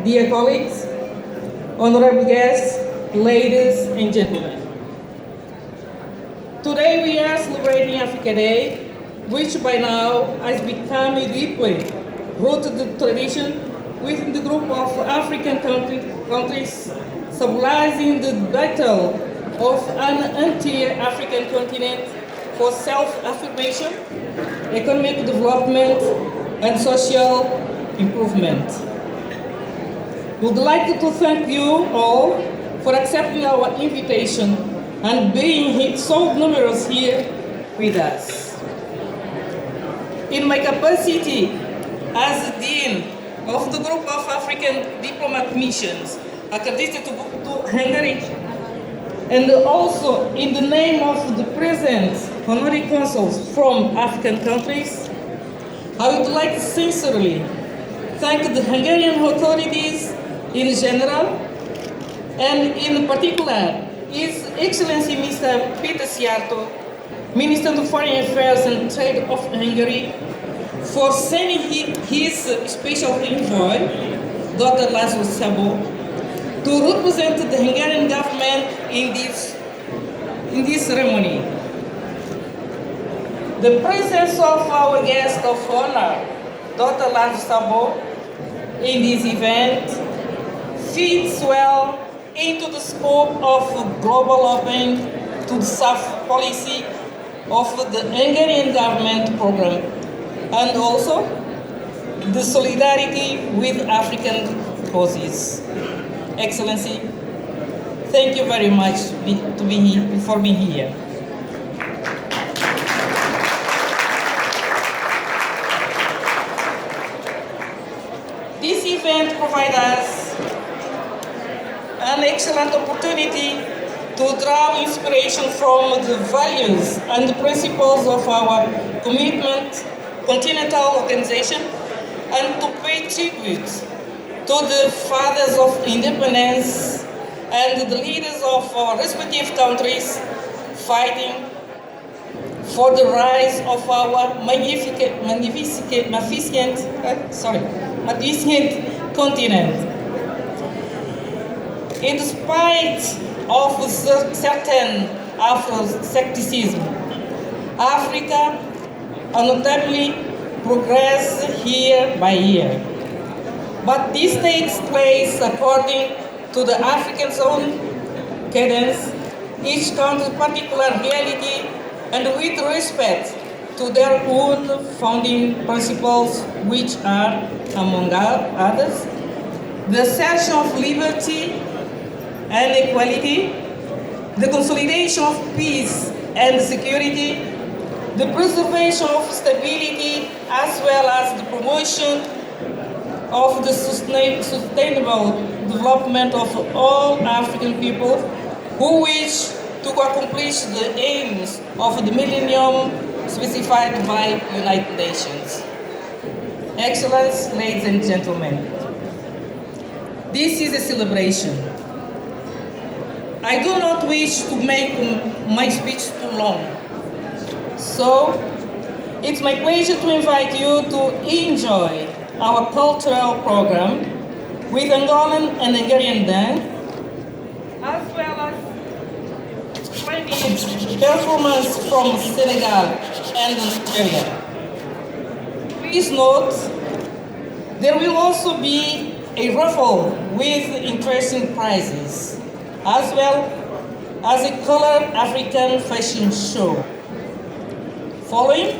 dear colleagues, honorable guests, ladies and gentlemen. Today we are celebrating Africa Day, which by now has become a deeply rooted tradition within the group of African countries, symbolizing the battle of an entire African continent for self-affirmation, economic development, and social improvement. We would like to thank you all for accepting our invitation and being so numerous here with us. In my capacity as Dean of the Group of African Diplomat Missions accredited to Hungary, and also in the name of the present honorary consuls from African countries, I would like to sincerely thank the Hungarian authorities in general, and in particular His Excellency Mr. Peter Szijjártó, Minister of Foreign Affairs and Trade of Hungary, for sending his special envoy, Dr. László Szabó, to represent the Hungarian government in this ceremony. The presence of our guest of honor, Dr. László Szabó, in this event fits well into the scope of global opening to the soft policy of the Hungarian government program, and also the solidarity with African causes. Excellency, thank you very much for being here. This event provides us an excellent opportunity to draw inspiration from the values and the principles of our commitment continental organization, and to pay tribute to the fathers of independence and the leaders of our respective countries fighting for the rise of our magnificent continent. In spite of certain Afro-scepticism, Africa undoubtedly progresses year by year. But this takes place according to the African's own cadence, each country's particular reality, and with respect to their own founding principles, which are, among others, the assertion of liberty and equality, the consolidation of peace and security, the preservation of stability, as well as the promotion of the sustainable development of all African people who wish to accomplish the aims of the millennium specified by United Nations. Excellence, ladies and gentlemen, this is a celebration. I do not wish to make my speech too long, so it's my pleasure to invite you to enjoy our cultural program with Angolan and Hungarian dance, as well as splendid performance from Senegal and Nigeria. Please note, there will also be a raffle with interesting prizes, as well as a colored African fashion show. Following,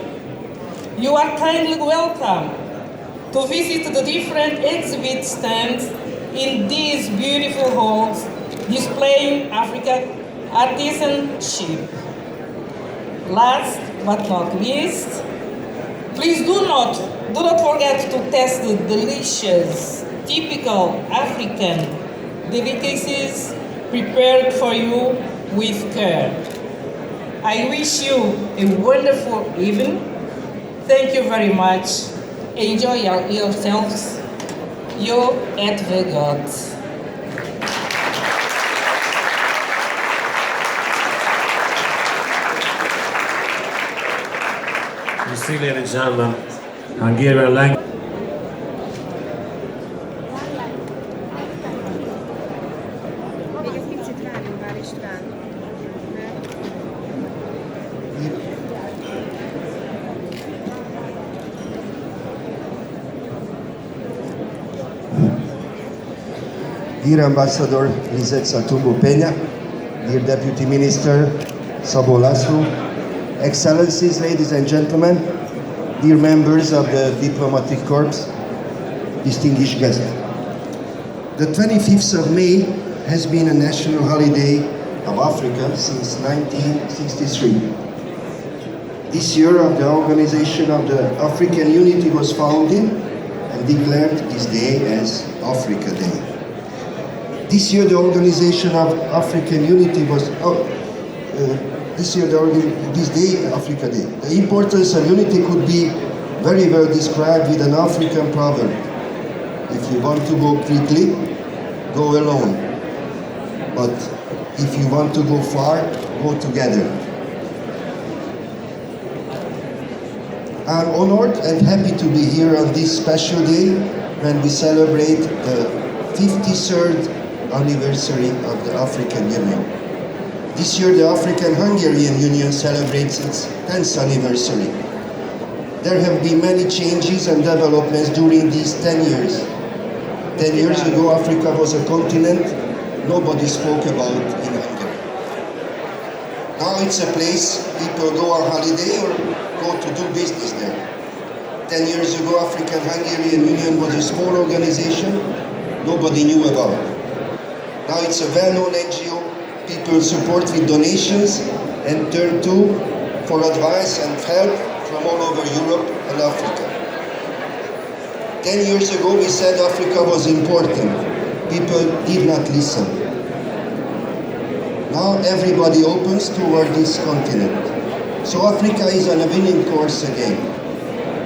you are kindly welcome to visit the different exhibit stands in these beautiful halls displaying African artisanship. Last but not least, please do not forget to taste the delicious, typical African delicacies prepared for you with care. I wish you a wonderful evening. Thank you very much. Enjoy yourselves. You at the gods. You see, ladies and gentlemen, Hungarian language. dear Ambassador Lizette Satumbo Peña, dear Deputy Minister Sabo Laszlo, Excellencies, ladies and gentlemen, dear members of the Diplomatic Corps, distinguished guests. The 25th of May has been a national holiday of Africa since 1963. This year, the Organization of the African Unity was founded and declared this day as Africa Day. This year, the Organization of African Unity was this day, Africa Day. The importance of unity could be very well described with an African proverb. If you want to go quickly, go alone. But if you want to go far, go together. I'm honored and happy to be here on this special day when we celebrate the 53rd anniversary of the African Union. This year, the African-Hungarian Union celebrates its 10th anniversary. There have been many changes and developments during these 10 years. 10 years ago, Africa was a continent nobody spoke about in Hungary. Now it's a place people go on holiday or go to do business there. 10 years ago, African-Hungarian Union was a small organization nobody knew about. Now it's a well-known NGO people support with donations and turn to for advice and help from all over Europe and Africa. 10 years ago we said Africa was important. People did not listen. Now everybody opens toward this continent. So Africa is on a winning course again.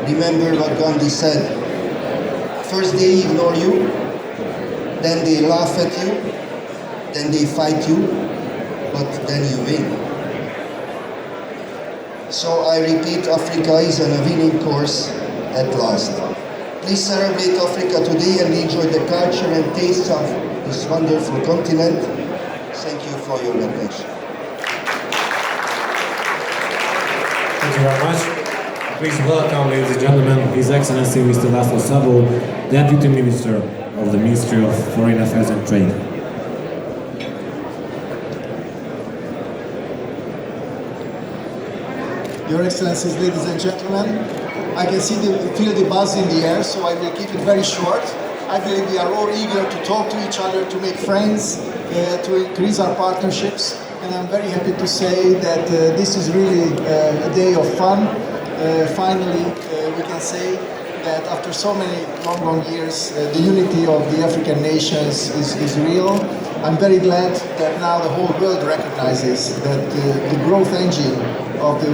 Remember what Gandhi said. First they ignore you, then they laugh at you, then they fight you, but then you win. So I repeat, Africa is on a winning course at last. Please celebrate Africa today and enjoy the culture and taste of this wonderful continent. Thank you for your attention. Thank you very much. Please welcome, ladies and gentlemen, His Excellency Mr. Laszlo Sabo, Deputy Minister of the Ministry of Foreign Affairs and Trade. Your Excellencies, ladies and gentlemen, I can feel the buzz in the air, so I will keep it very short. I believe we are all eager to talk to each other, to make friends, to increase our partnerships, and I'm very happy to say that this is really a day of fun. Finally, we can say that after so many long years, the unity of the African nations is real. I'm very glad that now the whole world recognizes that the growth engine of the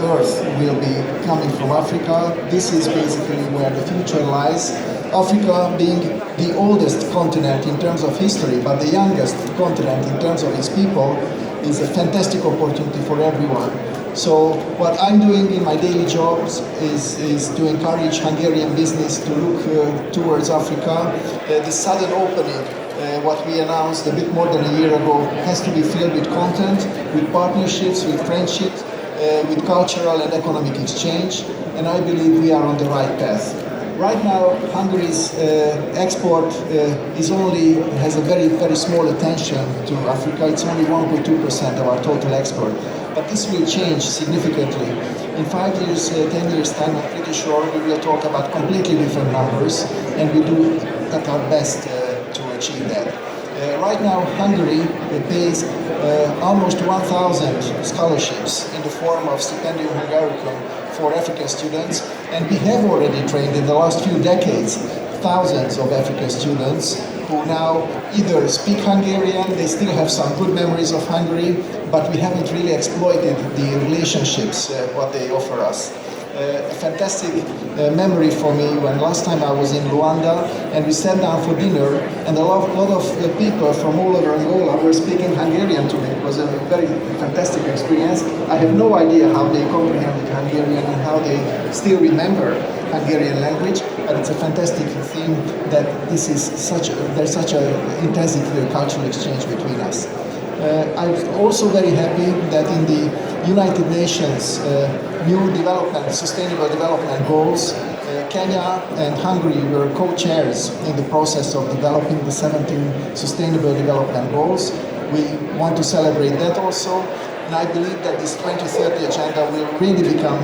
earth will be coming from Africa. This is basically where the future lies. Africa being the oldest continent in terms of history, but the youngest continent in terms of its people, is a fantastic opportunity for everyone. So what I'm doing in my daily jobs is to encourage Hungarian business to look towards Africa. The sudden opening, what we announced a bit more than a year ago, has to be filled with content, with partnerships, with friendships, with cultural and economic exchange, and I believe we are on the right path. Right now, Hungary's export has a very small attention to Africa. It's only 1.2% of our total export. But this will change significantly. In 5 years, 10 years time, I'm pretty sure we will talk about completely different numbers, and we do at our best to achieve that. Right now, Hungary pays almost 1,000 scholarships in the form of Stipendium Hungaricum for African students, and we have already trained in the last few decades thousands of African students who now either speak Hungarian, they still have some good memories of Hungary, but we haven't really exploited the relationships what they offer us. A fantastic memory for me when last time I was in Luanda and we sat down for dinner and a lot of people from all over Angola were speaking Hungarian to me. It was a very fantastic experience. I have no idea how they comprehended Hungarian and how they still remember Hungarian language, but it's a fantastic thing that there's such an intensive cultural exchange between us. I'm also very happy that in the United Nations new Sustainable Development Goals, Kenya and Hungary were co-chairs in the process of developing the 17 Sustainable Development Goals. We want to celebrate that also, and I believe that this 2030 agenda will really become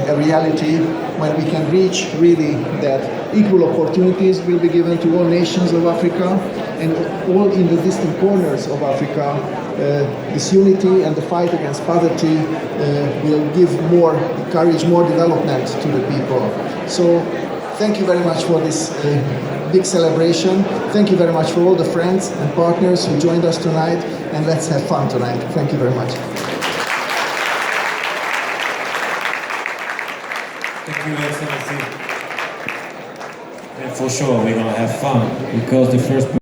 a reality when we can reach really that equal opportunities will be given to all nations of Africa and all in the distant corners of Africa. This unity and the fight against poverty will give more courage, more development to the people. So thank you very much for this big celebration. Thank you very much for all the friends and partners who joined us tonight, and let's have fun tonight. Thank you very much. Thank you, Excellency. And for sure, we're gonna have fun because the first